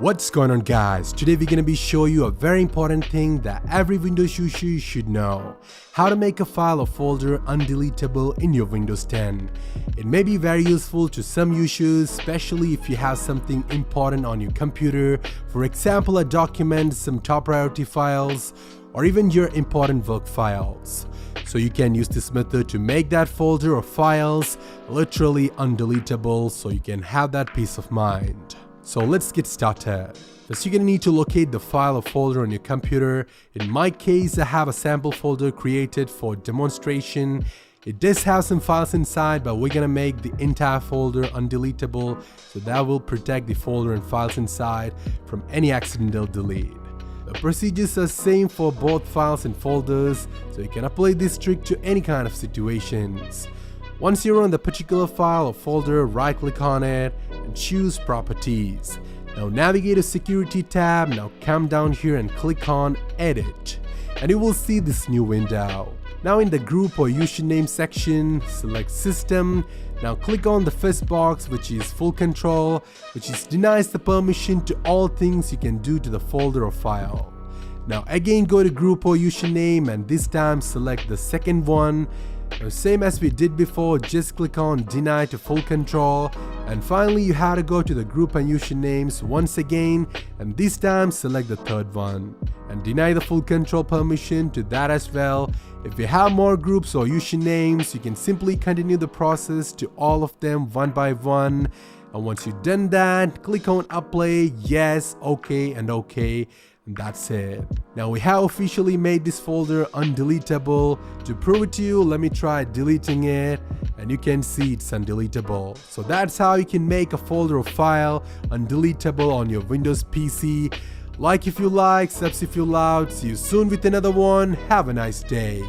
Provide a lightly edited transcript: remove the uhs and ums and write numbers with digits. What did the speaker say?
What's going on, guys? Today we're gonna be showing you a very important thing that every Windows user should know: how to make a file or folder undeletable in your Windows 10. It may be very useful to some users, especially if you have something important on your computer, for example a document, some top priority files, or even your important work files. So you can use this method to make that folder or files literally undeletable so you can have that peace of mind. So let's get started. First, you're gonna need to locate the file or folder on your computer. In my case, I have a sample folder created for demonstration. It does have some files inside, but we're gonna make the entire folder undeletable, so that will protect the folder and files inside from any accidental delete. The procedures are same for both files and folders, so you can apply this trick to any kind of situations. Once you're on the particular file or folder, right click on it and choose Properties. Now navigate to Security tab. Now come down here and click on Edit, and you will see this new window. Now in the Group or Username section, select System. Now click on the first box, which is Full Control, which denies the permission to all things you can do to the folder or file. Now again go to Group or Username, and this time select the second one. Now same as we did before, just click on Deny to Full Control, and finally you have to go to the Group and Usernames once again, and this time select the third one and deny the full control permission to that as well. If you have more groups or usernames, you can simply continue the process to all of them one by one, and once you've done that, click on Apply, Yes, OK and OK. And that's it. Now we have officially made this folder undeletable. To prove it to you, let me try deleting it, and you can see it's undeletable. So that's how you can make a folder or file undeletable on your Windows PC. Like if you like, subs if you loved. See you soon with another one. Have a nice day.